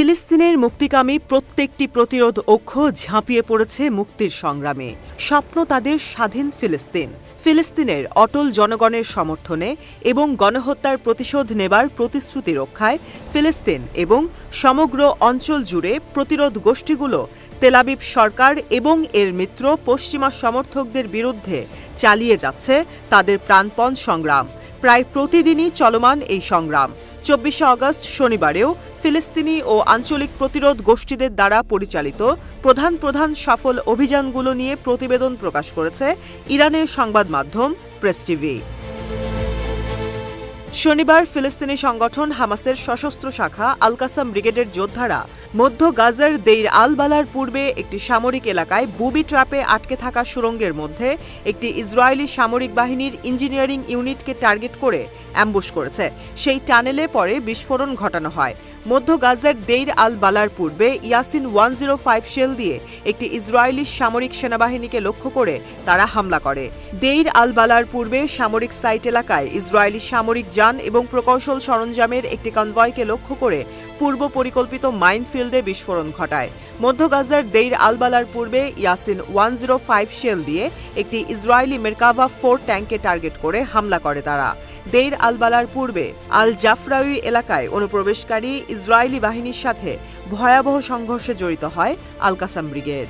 ফিলিস্তিনের মুক্তিকামী প্রত্যেকটি প্রতিরোধ অক্ষ ঝাঁপিয়ে পড়েছে মুক্তির সংগ্রামে। স্বপ্ন তাদের স্বাধীন ফিলিস্তিন। ফিলিস্তিনের অটল জনগণের সমর্থনে এবং গণহত্যার প্রতিশোধ নেবার প্রতিশ্রুতি রক্ষায় ফিলিস্তিন এবং সমগ্র অঞ্চল জুড়ে প্রতিরোধ গোষ্ঠীগুলো তেলাবিব সরকার এবং এর মিত্র পশ্চিমা সমর্থকদের বিরুদ্ধে চালিয়ে যাচ্ছে তাদের প্রাণপণ সংগ্রাম। প্রায় প্রতিদিনই চলমান এই সংগ্রাম ২৪শে আগস্ট শনিবারেও ফিলিস্তিনি ও আঞ্চলিক প্রতিরোধ গোষ্ঠীদের দ্বারা পরিচালিত প্রধান সফল অভিযানগুলো নিয়ে প্রতিবেদন প্রকাশ করেছে ইরানের সংবাদ মাধ্যম প্রেস টিভি। শনিবার ফিলিস্তিনি সংগঠন হামাসের সশস্ত্র শাখা আল কাসাম ব্রিগেডের যোদ্ধারা মধ্য গাজার দেইর আল বালার পূর্বে একটি সামরিক এলাকায় বুবি ট্র্যাপে আটকে থাকা সুড়ঙ্গের মধ্যে একটি ইসরায়েলি সামরিক বাহিনীর ইঞ্জিনিয়ারিং ইউনিটকে টার্গেট করে অ্যাম্বুশ করেছে। সেই টানেলে পরে বিস্ফোরণ ঘটানো হয়। মধ্য গাজার দেইর আল বালার পূর্বে ইয়াসিন 105 শেল দিয়ে একটি ইসরায়েলি সামরিক সেনাবাহিনীকে লক্ষ্য করে তারা হামলা করে। দেইর আল বালার পূর্বে সামরিক সাইট এলাকায় ইসরায়েলি সামরিক যান এবং প্রকৌশল সরঞ্জামের একটি কনভয়কে লক্ষ্য করে পূর্ব পরিকল্পিত মাইনফিল্ডে বিস্ফোরণ ঘটায়। মধ্য গাজার দেইর আল বালার পূর্বে ইয়াসিন 105 শেল দিয়ে একটি ইসরায়েলি মেরকাভা 4 ট্যাঙ্কে টার্গেট করে হামলা করে তারা। দেইর আল বালার পূর্বে আল জাফরাউই এলাকায় অনুপ্রবেশকারী ইসরায়েলি বাহিনীর সাথে ভয়াবহ সংঘর্ষে জড়িত হয় আল কাসাম ব্রিগেড।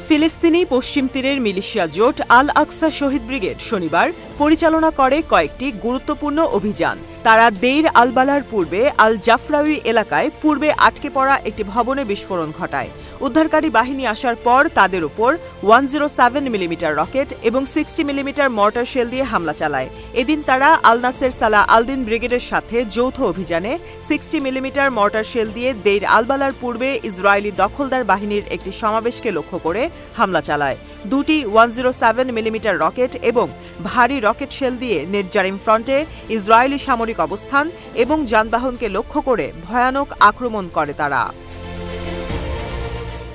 ফিলিস্তিনি পশ্চিম তীরের মিলিশিয়া জোট আল আকসা শহীদ ব্রিগেড শনিবার পরিচালনা করে কয়েকটি গুরুত্বপূর্ণ অভিযান। তারা দেইর আল বালার পূর্বে আল জাফরাউই এলাকায় পূর্বে আটকে পড়া একটি ভবনে বিস্ফোরণ ঘটায়। উদ্ধারকারী বাহিনী আসার পর তাদের উপর 107 মিলিমিটার রকেট এবং 60 মিলিমিটার মর্টার শেল দিয়ে হামলা চালায়। এদিন তারা আল নাসের সালাহ আল-দিন ব্রিগেডের সাথে যৌথ অভিযানে 60 মিলিমিটার মর্টার শেল দিয়ে দেইর আল বালার পূর্বে ইসরায়েলি দখলদার বাহিনীর একটি সমাবেশকে লক্ষ্য করে হামলা চালায়। দুটি 107 মিলিমিটার রকেট এবং ভারী রকেট শেল দিয়ে নেটজারিম ফ্রন্টে ইসরায়েলি সামরিক অবস্থান এবং যানবাহনকে লক্ষ্য করে ভয়ানক আক্রমণ করে তারা।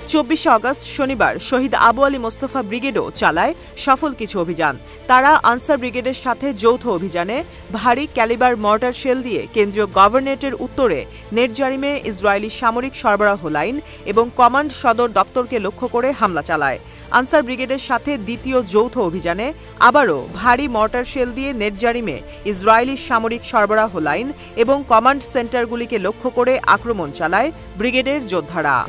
২৪শে আগস্ট শনিবার শহীদ আবু আলী মোস্তফা ব্রিগেডও চালায় সফল কিছু অভিযান। তারা আনসার ব্রিগেডের সাথে যৌথ অভিযানে ভারী ক্যালিবার মর্টার শেল দিয়ে কেন্দ্রীয় গভর্নরেটের উত্তরে নেটজারিমে ইসরায়েলি সামরিক সরবরাহ লাইন এবং কমান্ড সদর দপ্তরকে লক্ষ্য করে হামলা চালায়। আনসার ব্রিগেডের সাথে দ্বিতীয় যৌথ অভিযানে আবারও ভারী মর্টার শেল দিয়ে নেটজারিমে ইসরায়েলি সামরিক সরবরাহ লাইন এবং কমান্ড সেন্টারগুলিকে লক্ষ্য করে আক্রমণ চালায় ব্রিগেডের যোদ্ধারা।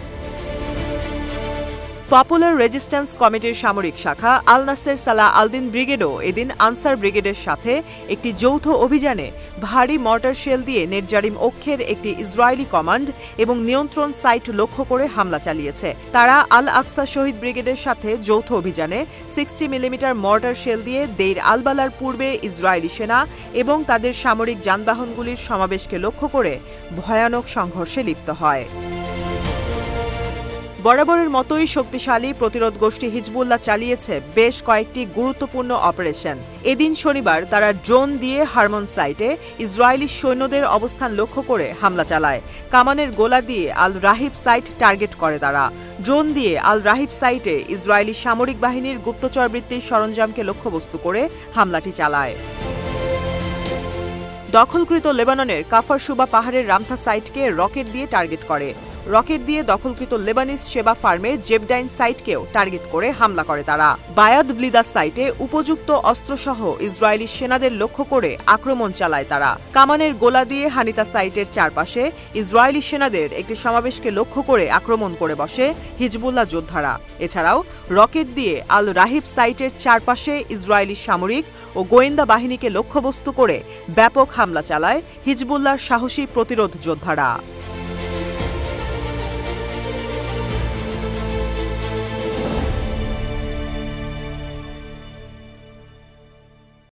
পপুলার রেজিস্ট্যান্স কমিটির সামরিক শাখা আল নাসের সালাহ আল-দিন ব্রিগেডও এদিন আনসার ব্রিগেডের সাথে একটি যৌথ অভিযানে ভারী মর্টার শেল দিয়ে নেটজারিম অক্ষের একটি ইসরায়েলি কমান্ড এবং নিয়ন্ত্রণ সাইট লক্ষ্য করে হামলা চালিয়েছে। তারা আল আকসা শহীদ ব্রিগেডের সাথে যৌথ অভিযানে 60 মিলিমিটার মর্টার শেল দিয়ে দেইর আল বালার পূর্বে ইসরায়েলি সেনা এবং তাদের সামরিক যানবাহনগুলির সমাবেশকে লক্ষ্য করে ভয়ানক সংঘর্ষে লিপ্ত হয়। বরাবরের মতোই শক্তিশালী প্রতিরোধ গোষ্ঠী হিজবুল্লাহ চালিয়েছে বেশ কয়েকটি গুরুত্বপূর্ণ অপারেশন। এদিন শনিবার তারা ড্রোন দিয়ে হারমন সাইটে ইসরায়েলি সৈন্যদের অবস্থান লক্ষ্য করে হামলা চালায়। কামানের গোলা দিয়ে আল রাহিব সাইট টার্গেট করে তারা। ড্রোন দিয়ে আল রাহিব সাইটে ইসরায়েলি সামরিক বাহিনীর গুপ্তচরবৃত্তির সরঞ্জামকে লক্ষ্যবস্তু করে হামলাটি চালায়। দখলকৃত লেবাননের কাফার সুবা পাহাড়ের রামথা সাইটকে রকেট দিয়ে টার্গেট করে। রকেট দিয়ে দখলকৃত লেবানিজ সেবা ফার্মের জেবডাইন সাইটকেও টার্গেট করে হামলা করে তারা। বায়াদ ব্লিদাস সাইটে উপযুক্ত অস্ত্রসহ ইসরায়েলি সেনাদের লক্ষ্য করে আক্রমণ চালায় তারা। কামানের গোলা দিয়ে হানিতা সাইটের চারপাশে ইসরায়েলি সেনাদের একটি সমাবেশকে লক্ষ্য করে আক্রমণ করে বসে হিজবুল্লাহ যোদ্ধারা। এছাড়াও রকেট দিয়ে আল রাহিব সাইটের চারপাশে ইসরায়েলি সামরিক ও গোয়েন্দা বাহিনীকে লক্ষ্যবস্তু করে ব্যাপক হামলা চালায় হিজবুল্লাহর সাহসী প্রতিরোধ যোদ্ধারা।